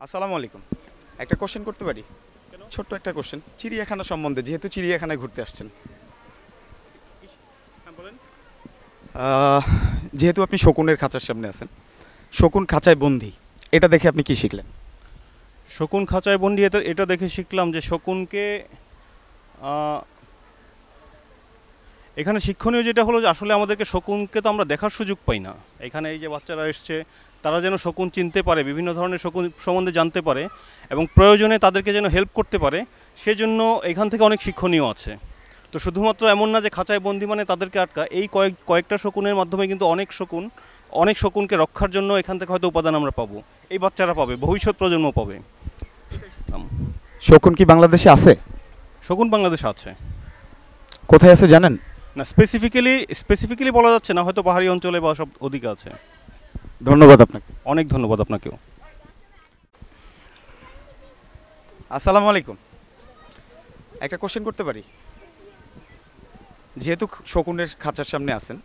আসসালামু আলাইকুম। একটা কোশ্চেন করতে পারি? ছোট্ট একটা কোশ্চেন চিড়িয়াখানা সম্বন্ধে, যেহেতু চিড়িয়াখানায় ঘুরতে আসছেন। আহ, যেহেতু আপনি শকুনের খাঁচার সামনে আছেন, শকুন খাঁচায় বন্দি, এটা দেখে আপনি কি শিখলেন? শকুন খাঁচায় বন্দি, এটা এটা দেখে শিখলাম যে শকুনকে আহ, এখানে শিক্ষণীয় যেটা হলো যে আসলে আমাদেরকে শকুনকে তো আমরা দেখার সুযোগ পাই না। এখানে এই যে বাচ্চারা এসছে, তারা যেন শকুন চিনতে পারে, বিভিন্ন ধরনের শকুন সম্বন্ধে জানতে পারে এবং প্রয়োজনে তাদেরকে যেন হেল্প করতে পারে, সেজন্য এখান থেকে অনেক শিক্ষণীয় আছে। তো শুধুমাত্র এমন না যে খাঁচায় বন্দি মানে তাদেরকে আটকা, এই কয়েকটা শকুনের মাধ্যমে কিন্তু অনেক শকুনকে রক্ষার জন্য এখান থেকে হয়তো উপাদান আমরা পাবো, এই বাচ্চারা পাবে, ভবিষ্যৎ প্রজন্ম পাবে। শকুন কি বাংলাদেশে আছে? শকুন বাংলাদেশে আছে। কোথায় আছে জানেন? না, স্পেসিফিক্যালি বলা যাচ্ছে না, হয়তো পাহাড়ি অঞ্চলে বা সব ওদিকে আছে। ধন্যবাদ আপনাকে। অনেক ধন্যবাদ আপনাকেও। আসসালামু আলাইকুম। একটা কোশ্চেন করতে পারি? যেহেতু শকুনের খাঁচার সামনে আছেন,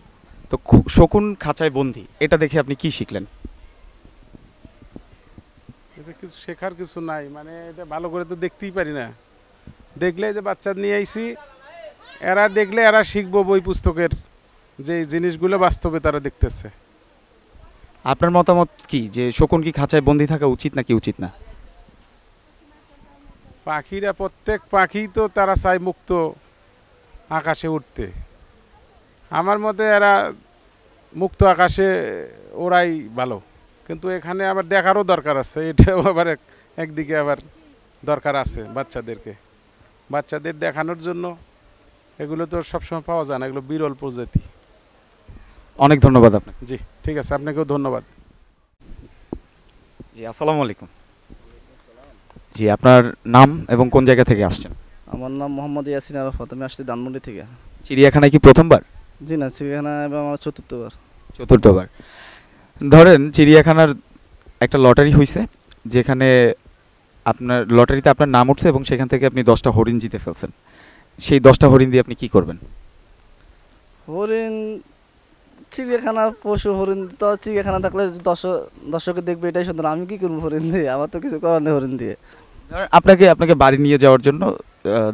তো শকুন খাঁচায় বন্দি, এটা দেখে আপনি কি শিখলেন? এটা কিছু শেখার কিছু নাই, মানে এটা ভালো করে তো দেখতেই পারি না। দেখলে যে বাচ্চা নিয়ে আইছি, এরা দেখলে এরা শিখবো বই পুস্তকের যে জিনিসগুলো বাস্তবে তারা দেখতেছে। আপনার মতামত কি, যে শকুন কি খাঁচায় বন্দি থাকা উচিত নাকি উচিত না? পাখিরা, প্রত্যেক পাখি তো তারা চায় মুক্ত আকাশে উঠতে। আমার মতে এরা মুক্ত আকাশে ওরাই ভালো, কিন্তু এখানে আবার দেখারও দরকার আছে। এটাও আবার একদিকে আবার দরকার আছে বাচ্চাদের দেখানোর জন্য। এগুলো তো সবসময় পাওয়া যায় না, এগুলো বিরল প্রজাতি। অনেক ধন্যবাদ আপনাকে। জি, ঠিক আছে, আপনাকেও ধন্যবাদ। জি, আসসালামু আলাইকুম। জি, আপনার নাম এবং কোন জায়গা থেকে আসছেন? আমার নাম মোহাম্মদ ইয়াসিন আরাফাত, আমি আসছি ধানমন্ডি থেকে। চিড়িয়াখানায় কি প্রথমবার? জি না, চিড়িয়াখানা এবং আমার চতুর্থবার। চতুর্থবার। ধরেন চিড়িয়াখানার একটা লটারি হয়েছে, যেখানে আপনার লটারিতে আপনার নাম উঠছে এবং সেখান থেকে আপনি 10টা হরিণ জিতে ফেলছেন। সেই 10টা হরিণ দিয়ে আপনি কি করবেন? হরিণ, চিড়িয়াখানা পশু হরিণ তো চিড়িয়াখানা থাকলে দর্শকে দেখবে, এটাই সুন্দর। আমি কি করবো হরিণ দিয়ে? আমার তো কিছু করার নেই হরিণ দিয়ে। ধরেন আপনাকে বাড়ি নিয়ে যাওয়ার জন্য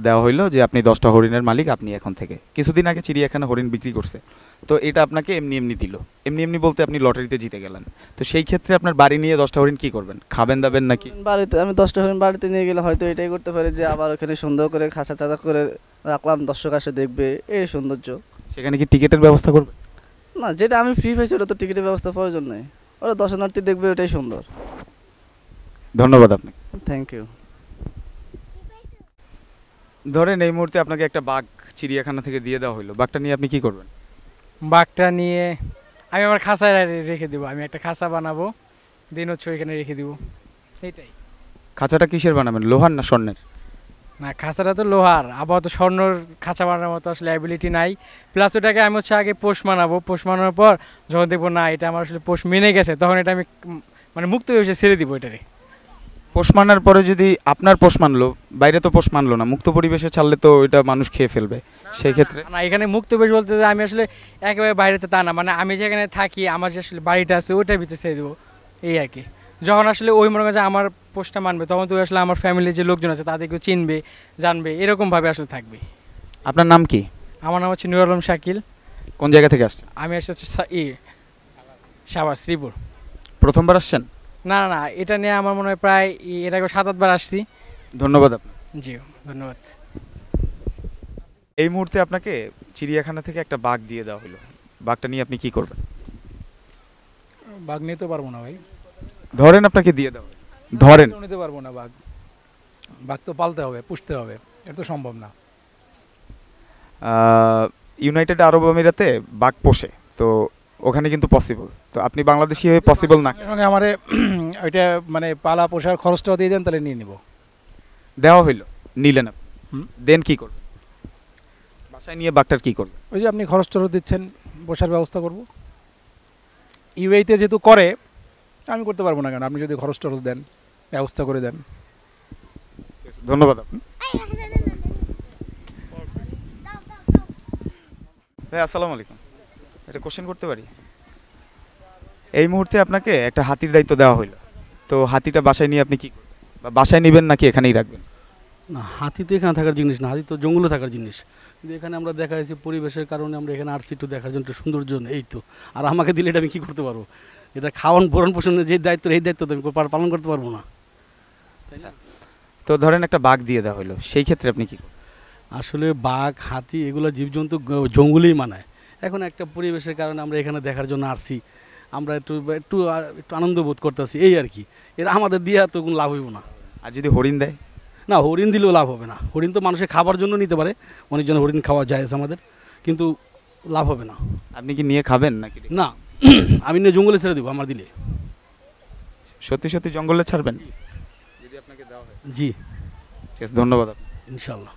দেওয়া হইলো যে আপনি 10টা হরিণের মালিক, আপনি এখন থেকে। কিছুদিন আগে চিড়িয়াখানা হরিণ বিক্রি করছে, তো এটা আপনাকে এমনি এমনি দিল। এমনি এমনি বলতে আপনি লটারিতে জিতে গেলেন। তো সেই ক্ষেত্রে আপনার বাড়ি নিয়ে 10টা হরিণ কি করবেন? খাবেন দাবেন নাকি? বাড়িতে আমি 10টা হরিণ বাড়িতে নিয়ে গেলে হয়তো এটাই করতে পারি যে আবার ওখানে সুন্দর করে খাঁচা চাচা করে রাখলাম, দর্শক আসে দেখবে, এই সৌন্দর্য। সেখানে কি টিকিটের ব্যবস্থা করবেন? না, যেটা আমি ফ্রি পাইছি ওটা তো টিকিটের ব্যবস্থা প্রয়োজন নেই, ওরা দর্শনার্থী দেখবে, ওটাই সুন্দর। ধন্যবাদ আপনাকে। Thank you. ধরেন এই মুহূর্তে আপনাকে একটা বাঘ চিড়িয়াখানা থেকে দিয়ে দেওয়া হলো, বাঘটা নিয়ে আপনি কি করবেন? বাঘটা নিয়ে আমি আমার খাঁচায় রেখে দেবো। আমি একটা খাঁচা বানাবো, দিন হচ্ছে ওইখানে রেখে দিব, এইটাই। খাঁচাটা কিসের বানাবেন, লোহার না স্বর্ণের? না, খাঁচাটা তো লোহার, আপাতত স্বর্ণর খাঁচা বানানোর মতো আসলে অ্যাবিলিটি নাই। প্লাস ওটাকে আমি হচ্ছে আগে পোষ মানাবো, পোষ মানানোর পর যখন দেখবো না এটা আমার আসলে পোষ মেনে গেছে, তখন এটা আমি মানে মুক্ত হয়ে ছেড়ে দিব এটারে। পোষ মানার পরে যদি আপনার পোষ মানলো, বাইরে তো পোষ মানলো না, মুক্ত পরিবেশে ছাড়লে তো এটা মানুষ খেয়ে ফেলবে, সেই ক্ষেত্রে? না, এখানে মুক্ত বেশ বলতে যে আমি আসলে একেবারে বাইরেতে তা না, মানে আমি যেখানে থাকি আমার যে আসলে বাড়িটা আছে ওইটার ভিতরে ছেড়ে দেবো, এই আর কি। যখন আসলে ওই মনে করেন যে আমার পোস্টটা মানবে, তখন তো আসলে আমার ফ্যামিলির যে লোকজন আছে তাদেরকেও চিনবে, জানবে, এরকমভাবে আসলে থাকবে। আপনার নাম কি? আমার নাম হচ্ছে নুর আলম শাকিল। কোন জায়গা থেকে আসছেন? আমি আসলে হচ্ছে সাভার, শ্রীপুর। প্রথমবার আসছেন? না না না, এটা নিয়ে আমার মনে হয় প্রায় এর আগে 7-8 বার আসছি। ধন্যবাদ আপনাকে। জি, ধন্যবাদ। এই মুহূর্তে আপনাকে চিড়িয়াখানা থেকে একটা বাঘ দিয়ে দেওয়া হলো, বাঘটা নিয়ে আপনি কি করবেন? বাঘ নিতে পারবো না ভাই। ধরেন আপনাকে দিয়ে দেওয়া হলো, ধরেন নিতে পারবো না বাঘ। বাঘ তো পালতে হবে, পুষতে হবে, এটা তো সম্ভব না। ইউনাইটেড আরব আমিরাতে বাঘ পোষে, তো ওখানে কিন্তু পসিবল। তো আপনি বাংলাদেশি হয়ে পসিবল না, এর সঙ্গে আমারে ওইটা মানে পালা পোষার খরচটাও দিয়ে দেন, তাহলে নিয়ে নিব। দেওয়া হইলো, নিলেন আপনি, হুম। দেন কি করবেন? বাসায় নিয়ে বাঘটার কি করবেন? ওই যে আপনি খরচ টরচ দিচ্ছেন, বসার ব্যবস্থা করব। ইউএইতে যেহেতু করে, আমি করতে পারবো না কেন? আপনি যদি খরচ টরচ দেন, ব্যবস্থা করে দেন। ধন্যবাদ আপনি। ভাই আসসালামু আলাইকুম, একটা কোশ্চেন করতে পারি? এই মুহূর্তে আপনাকে একটা হাতির দায়িত্ব দেওয়া হইলো, তো তো হাতিটা বাসায় নিয়ে আপনি কি করবেন? বা বাসায় নেবেন নাকি এখানেই রাখবেন? না, হাতি তো এখানে থাকার জিনিস না, হাতি তো জঙ্গলে থাকার জিনিস। কিন্তু এখানে আমরা দেখা যাচ্ছে পরিবেশের কারণে আমরা এখানে আসছি একটু দেখার জন্য, একটু সৌন্দর্য এই তো। আর আমাকে দিলে এটা আমি কী করতে পারবো? এটা খাওয়ান ভরণ পোষণের যে দায়িত্ব, এই দায়িত্ব তো আমি পালন করতে পারবো না। তো ধরেন একটা বাঘ দিয়ে দেওয়া হলো, সেই ক্ষেত্রে আপনি কি করবেন? আসলে বাঘ, হাতি এগুলো জীবজন্তু জঙ্গলেই মানায়। এখন একটা পরিবেশের কারণে আমরা এখানে দেখার জন্য আসছি, আমরা একটু একটু একটু আনন্দ বোধ করতেছি, এই আর কি। এরা আমাদের দিয়ে তো কোনো লাভ হইব না। আর যদি হরিণ দেয়? না, হরিণ দিলেও লাভ হবে না। হরিণ তো মানুষের খাবার জন্য নিতে পারে, অনেকজন হরিণ খাওয়া যায় আমাদের, কিন্তু লাভ হবে না। আপনি কি নিয়ে খাবেন নাকি? না, আমি নিয়ে জঙ্গলে ছেড়ে দেবো আমার দিলে। সত্যি সত্যি জঙ্গলে ছাড়বেন যদি আপনাকে দেওয়া হয়? জি, ঠিক আছে, ধন্যবাদ আপনাকে। ইনশাল্লাহ।